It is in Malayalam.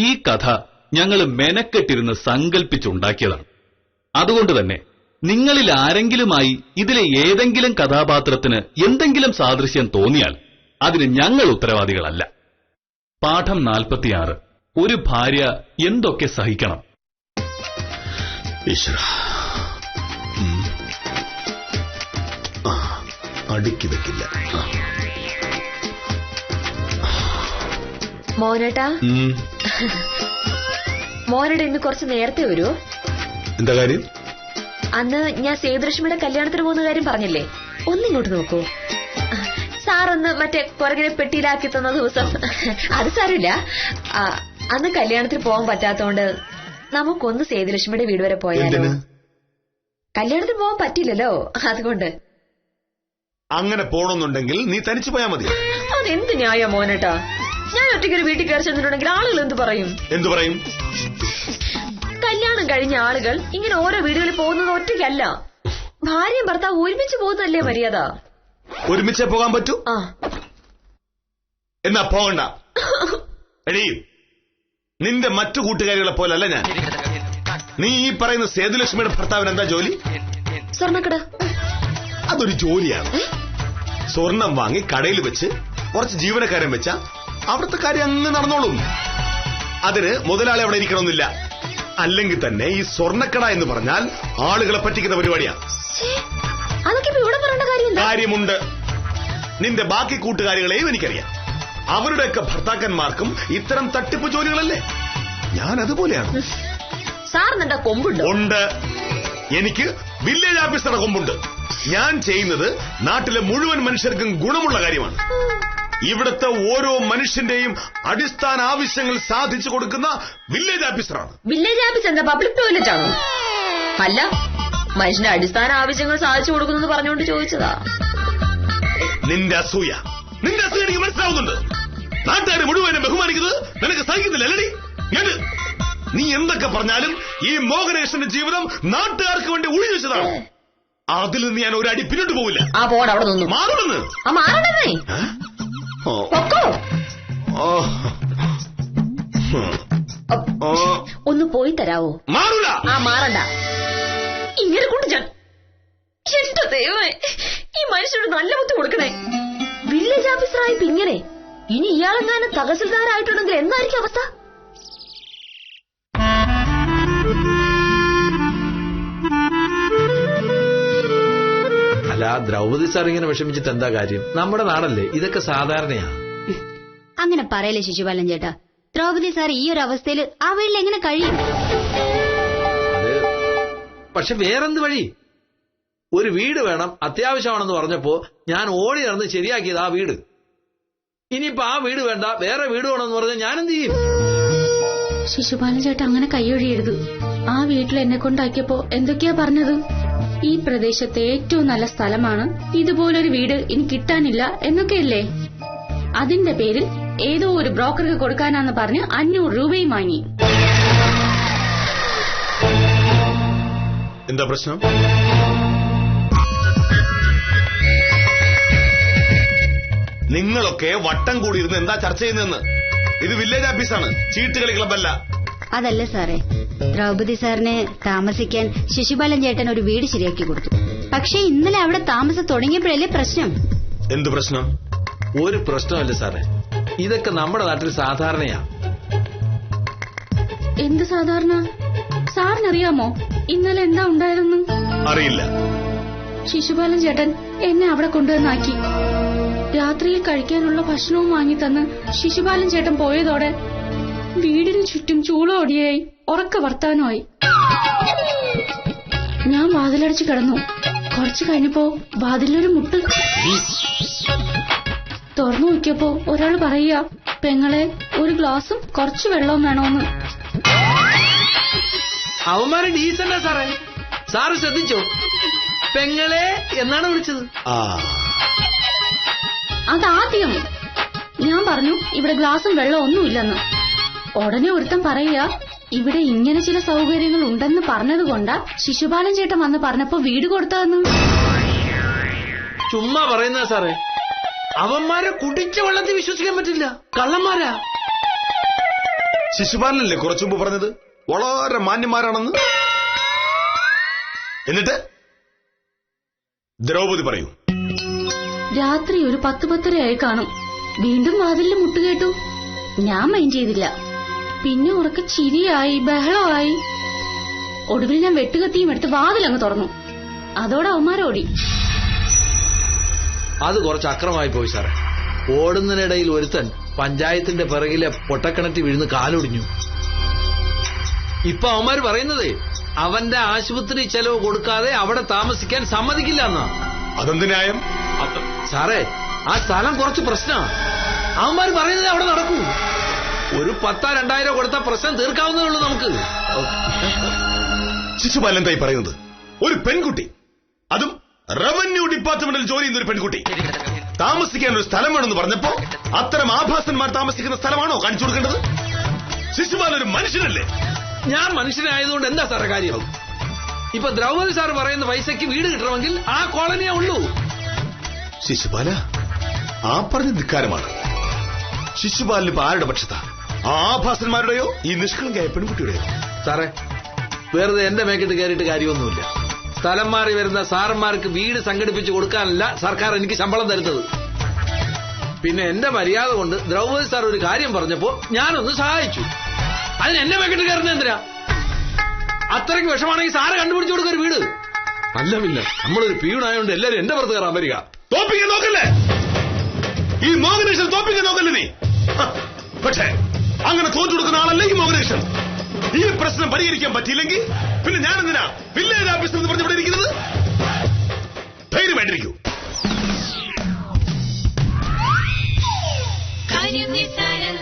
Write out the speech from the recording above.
ഈ കഥ ഞങ്ങൾ മെനക്കെട്ടിരുന്ന് സങ്കല്പിച്ചുണ്ടാക്കിയതാണ്. അതുകൊണ്ട് തന്നെ നിങ്ങളിൽ ആരെങ്കിലുമായി ഇതിലെ ഏതെങ്കിലും കഥാപാത്രത്തിന് എന്തെങ്കിലും സാദൃശ്യം തോന്നിയാൽ അതിന് ഞങ്ങൾ ഉത്തരവാദികളല്ല. പാഠം 46. ഒരു ഭാര്യ എന്തൊക്കെ സഹിക്കണം. അടുക്കി വെക്കില്ല. മോനേട്ടാ, മോനേട്ടാ ഇന്ന് കുറച്ച് നേരത്തെ വരുമോ? എന്താ കാര്യം? അന്ന് ഞാൻ സേതുലക്ഷ്മിയുടെ കല്യാണത്തിന് പോകുന്ന കാര്യം പറഞ്ഞില്ലേ, ഒന്നിങ്ങോട്ട് നോക്കൂ. സാറൊന്ന് മറ്റേ പുറകിനെ പെട്ടിയിലാക്കി തന്ന ദിവസം. അത് സാരില്ല, അന്ന് കല്യാണത്തിന് പോകാൻ പറ്റാത്തോണ്ട് നമുക്കൊന്ന് സേതുലക്ഷ്മിയുടെ വീട് വരെ പോയാലോ? കല്യാണത്തിന് പോകാൻ പറ്റില്ലല്ലോ, അതുകൊണ്ട്. അങ്ങനെ പോണമെന്നുണ്ടെങ്കിൽ നീ തനിച്ചു പോയാൽ മതി. അതെന്ത് ന്യായ മോനേട്ടാ? ഞാൻ ഒറ്റയ്ക്കൊരു വീട്ടിൽ കയറി ചെന്നിട്ടുണ്ടെങ്കിൽ ആളുകൾ എന്ത് പറയും? എന്തു പറയും? കല്യാണം കഴിഞ്ഞ ആളുകൾ ഇങ്ങനെ ഓരോ വീടുകളിൽ പോകുന്നത് ഒറ്റയ്ക്കല്ല, ഭാര്യയും ഭർത്താവ് ഒരുമിച്ച് പോകുന്നതല്ലേ മര്യാദ. ഒരുമിച്ചേ പോകാൻ പറ്റൂ. എന്നാ പോകണ്ട. എടീ, നിന്റെ മറ്റു കൂട്ടുകാരികളെ പോലല്ല ഞാൻ. നീ ഈ പറയുന്ന സേതുലക്ഷ്മിയുടെ ഭർത്താവിന് എന്താ ജോലി? സ്വർണ്ണക്കട. അതൊരു ജോലിയാണ്. സ്വർണം വാങ്ങി കടയിൽ വെച്ച് കുറച്ച് ജീവനക്കാരൻ വെച്ച അവിടുത്തെ കാര്യം അങ്ങ് നടന്നോളും. അതിന് മുതലാളി അവിടെ ഇരിക്കണമെന്നില്ല. അല്ലെങ്കിൽ തന്നെ ഈ സ്വർണ്ണക്കട എന്ന് പറഞ്ഞാൽ ആളുകളെ പറ്റിക്കുന്ന പരിപാടിയാണ്. കാര്യമുണ്ട്. നിന്റെ ബാക്കി കൂട്ടുകാരികളെയും എനിക്കറിയാം. അവരുടെയൊക്കെ ഭർത്താക്കന്മാർക്കും ഇത്തരം തട്ടിപ്പ് ജോലികളല്ലേ. ഞാൻ അതുപോലെയാണ്. സാറിനെന്താ കൊമ്പുണ്ട്? ഉണ്ട്. എനിക്ക് വില്ലേജ് ഓഫീസറുടെ കൊമ്പുണ്ട്. ഞാൻ ചെയ്യുന്നത് നാട്ടിലെ മുഴുവൻ മനുഷ്യർക്കും ഗുണമുള്ള കാര്യമാണ്. ഇവിടുത്തെ ഓരോ മനുഷ്യന്റെയും അടിസ്ഥാന ആവശ്യങ്ങൾ സാധിച്ചു കൊടുക്കുന്ന വില്ലേജ് ഓഫീസറാണ്. വില്ലേജ് ഓഫീസ് എന്താ പബ്ലിക് ടോയ്ലറ്റ് ആണോ? അല്ല, മനുഷ്യന്റെ അടിസ്ഥാന ആവശ്യങ്ങൾ സാധിച്ചു കൊടുക്കുന്നത് പറഞ്ഞുകൊണ്ട് ചോദിച്ചതാ. നിന്റെ അസൂയ എനിക്ക് മനസ്സിലാവുന്നുണ്ട്. നാട്ടുകാർ മുഴുവനും ബഹുമാനിക്കുന്നത് നിനക്ക് സഹിക്കുന്നില്ല അല്ലടി? നീ എന്തൊക്കെ പറഞ്ഞാലും ഈ മോഹനേശ്വരന്റെ ജീവിതം നാട്ടുകാർക്ക് വേണ്ടി ഒഴിഞ്ഞു വെച്ചതാണ്. അതിൽ നിന്ന് ഞാൻ ഒരു അടി പിന്നോട്ട് പോവില്ല. അവിടെ നിന്ന് മാറണമെന്ന്. ഒന്ന് പോയി തരാവോ? മാറൂല. മാറണ്ട. ഇങ്ങനെ കൊണ്ട് ഞാൻ എന്റെ ദൈവമേ, ഈ മനുഷ്യനോട് നല്ല ബുദ്ധി കൊടുക്കണേ. വില്ലേജ് ഓഫീസറായപ്പോ ഇങ്ങനെ, ഇനി ഇയാളെങ്ങാനും തഹസിൽദാരായിട്ടുണ്ടെങ്കിൽ എന്തായിരിക്കും അവസ്ഥ? അല്ല, ദ്രൗപദി സാർ ഇങ്ങനെ വിഷമിച്ചിട്ട് എന്താ കാര്യം? നമ്മുടെ നാടല്ലേ, ഇതൊക്കെ സാധാരണയാ. അങ്ങനെ പറയല്ലേ ശിശുപാലൻ ചേട്ടാ. ദ്രൗപദി സാർ ഈ ഒരു അവസ്ഥയിൽ ആ വീട്ടിൽ എങ്ങനെ കഴിയും? പക്ഷെ വേറെന്ത് വഴി? ഒരു വീട് വേണം, അത്യാവശ്യമാണെന്ന് പറഞ്ഞപ്പോ ഞാൻ ഓടി നടന്ന് ശരിയാക്കിയത് ആ വീട്. ഇനിയിപ്പോ ആ വീട് വേണ്ട, വേറെ വീട് വേണമെന്ന് പറഞ്ഞാൽ ഞാനെന്ത് ചെയ്യും? ശിശുപാലൻ ചേട്ടാ, അങ്ങനെ കൈയൊഴിയരുത്. ആ വീട്ടിൽ എന്നെ കൊണ്ടാക്കിയപ്പോ എന്തൊക്കെയാ പറഞ്ഞത്? ഈ പ്രദേശത്തെ ഏറ്റവും നല്ല സ്ഥലമാണ്, ഇതുപോലൊരു വീട് ഇനി കിട്ടാനില്ല എന്നൊക്കെയല്ലേ. അതിന്റെ പേരിൽ ഏതോ ഒരു ബ്രോക്കർക്ക് കൊടുക്കാനാന്ന് പറഞ്ഞ് 500 രൂപയും വാങ്ങി. എന്താ പ്രശ്നം? നിങ്ങളൊക്കെ വട്ടം കൂടിയിരുന്ന് എന്താ ചർച്ച ചെയ്യുന്നതെന്ന്? ഇത് വില്ലേജ് ഓഫീസാണ്, ചീട്ടുകളി ക്ലബല്ല. അതല്ല സാറേ, ദ്രൗപദി സാറിന് താമസിക്കാൻ ശിശുപാലൻ ചേട്ടൻ ഒരു വീട് ശരിയാക്കി കൊടുത്തു. പക്ഷെ ഇന്നലെ അവിടെ താമസം തുടങ്ങിയപ്പോഴല്ലേ പ്രശ്നം. എന്ത് പ്രശ്നം? ഒരു പ്രശ്നമല്ല സാറേ, ഇതൊക്കെ നമ്മുടെ നാട്ടിൽ സാധാരണയാ. എന്ത് സാധാരണ? സാറിനറിയാമോ ഇന്നലെ എന്താ ഉണ്ടായതെന്ന്? അറിയില്ല. ശിശുപാലൻ ചേട്ടൻ എന്നെ അവിടെ കൊണ്ടുവന്നാക്കി. രാത്രിയിൽ കഴിക്കാനുള്ള ഭക്ഷണവും വാങ്ങി തന്ന് ശിശുപാലൻ ചേട്ടൻ പോയതോടെ വീടിനു ചുറ്റും ചൂളോടിയായി, ഉറക്ക വർത്താനമായി. ഞാൻ വാതിലടച്ചു കിടന്നു. കുറച്ചു കഴിഞ്ഞപ്പോ വാതിലൊരു മുട്ട്. തുറന്നു നോക്കിയപ്പോ ഒരാൾ പറയുക, പെങ്ങളെ ഒരു ഗ്ലാസും കുറച്ച് വെള്ളവും വേണോന്ന്. അവന്മാര് ഡീസന്റാ സാറേ. സാറ് ശ്രദ്ധിച്ചോ? പെങ്ങളെ എന്നാണ് വിളിച്ചത്. അതാദ്യം ഞാൻ പറഞ്ഞു ഇവിടെ ഗ്ലാസും വെള്ളം ഒന്നുമില്ലെന്ന്. ഉടനെ ഒരുത്തൻ പറയുക, ഇവിടെ ഇങ്ങനെ ചില സൗകര്യങ്ങൾ ഉണ്ടെന്ന് പറഞ്ഞതുകൊണ്ടാ ശിശുപാലൻ ചേട്ടൻ വന്ന് പറഞ്ഞപ്പോ വീട് കൊടുത്തതെന്ന്. ചുമ്മാ പറയുന്ന സാറേ. അവന്മാരെ കുടിച്ച വെള്ളത്തിൽ വിശ്വസിക്കാൻ പറ്റില്ല, കള്ളന്മാരാ. ശിശുപാലനല്ലേ കുറച്ചു മുമ്പ് പറഞ്ഞത് വളരെ മാന്യന്മാരാണെന്ന്? എന്നിട്ട് ദ്രൗപദി പറയൂ. രാത്രി ഒരു 10-10:30 കാണും. വീണ്ടും വാതിലിൽ മുട്ടുകേട്ടു. ഞാൻ മൈൻഡ് ചെയ്തില്ല. പിന്നെ ഉറക്കെ ചിരിയായി, ബഹളമായി. ഒടുവിൽ ഞാൻ വെട്ടുകത്തിയും എടുത്ത് വാതിലങ്ങ് തുറന്നു. അതോടെ അവന്മാരോടി. അത് കുറച്ച് അക്രമമായി പോയി സാറേ. ഓടുന്നതിനിടയിൽ ഒരുത്തൻ പഞ്ചായത്തിന്റെ പിറകിലെ പൊട്ടക്കിണറ്റി വീഴുന്ന് കാലൊടിഞ്ഞു. ഇപ്പൊ അവന്മാര് പറയുന്നതേ അവന്റെ ആശുപത്രി ചെലവ് കൊടുക്കാതെ അവിടെ താമസിക്കാൻ സമ്മതിക്കില്ല എന്നാ. അതെന്ത് ന്യായം? സാറേ, ആ സ്ഥലം കുറച്ച് പ്രശ്നമാണ്. അവന്മാര് പറയുന്നത് അവിടെ നടക്കൂ. ഒരു 10,000-2,000 കൊടുത്താൽ പ്രശ്നം തീർക്കാവുന്നേ ഉള്ളൂ നമുക്ക്. ശിശുപാലൻ എന്തായി പറയുന്നത്? ഒരു പെൺകുട്ടി, അതും റവന്യൂ ഡിപ്പാർട്ട്മെന്റിൽ ജോലി ചെയ്യുന്ന ഒരു പെൺകുട്ടി താമസിക്കാൻ ഒരു സ്ഥലം വേണമെന്ന് പറഞ്ഞപ്പോ അത്തരം ആഭാസന്മാർ താമസിക്കുന്ന സ്ഥലമാണോ കാണിച്ചു കൊടുക്കേണ്ടത്? ശിശുപാലൻ ഒരു മനുഷ്യനല്ലേ? ഞാൻ മനുഷ്യനായതുകൊണ്ട് എന്താ സാറേ കാര്യം? ഇപ്പൊ ദ്രൗപദി സാർ പറയുന്ന പൈസയ്ക്ക് വീട് കിട്ടണമെങ്കിൽ ആ കോളനിയേ ഉള്ളൂ. ശിശുപാല, ആ പറഞ്ഞ ധിക്കാരമാണ്. ശിശുപാലിന് ഇപ്പൊ ആരുടെ പക്ഷത്താ? ആ ആഭാസന്മാരുടെയോ ഈ നിഷ്കളങ്കയായ പെൺകുട്ടിയുടെയോ? സാറേ, വെറുതെ എന്റെ മേക്കിട്ട് കയറിയിട്ട് കാര്യമൊന്നുമില്ല. സ്ഥലം മാറി വരുന്ന സാറന്മാർക്ക് വീട് സംഘടിപ്പിച്ച് കൊടുക്കാനല്ല സർക്കാർ എനിക്ക് ശമ്പളം തരുന്നത്. പിന്നെ എന്റെ മര്യാദ കൊണ്ട് ദ്രൗപദി സാർ ഒരു കാര്യം പറഞ്ഞപ്പോ ഞാനൊന്ന് സഹായിച്ചു. അതിന് എന്നെ മേക്കിട്ട് കയറുന്ന എന്തിനാ? അത്രയ്ക്ക് വിഷമാണെങ്കിൽ സാറ് കണ്ടുപിടിച്ചു കൊടുക്ക ഒരു വീട്. അല്ലമില്ല, നമ്മളൊരു പീണായോണ്ട് എല്ലാരും എന്റെ പുറത്ത് കയറാൻ വരിക. തോപ്പിക്കാൻ നോക്കല്ലേ? ഈ മോഹനേഷൻ തോപ്പിക്കാൻ നോക്കല്ലേ നീ? പക്ഷേ അങ്ങനെ തോറ്റു കൊടുക്കുന്ന ആളല്ലേ ഈ മോഹനേഷൻ. ഈ പ്രശ്നം പരിഹരിക്കാൻ പറ്റിയില്ലെങ്കിൽ പിന്നെ ഞാനെന്തിനാ വില്ലേജ് ഓഫീസർ എന്ന് പറഞ്ഞ് ഇവിടെ ഇരിക്കുന്നത്? ധൈര്യമായിട്ടിരിക്കൂ. കാര്യം നിസ്സാരം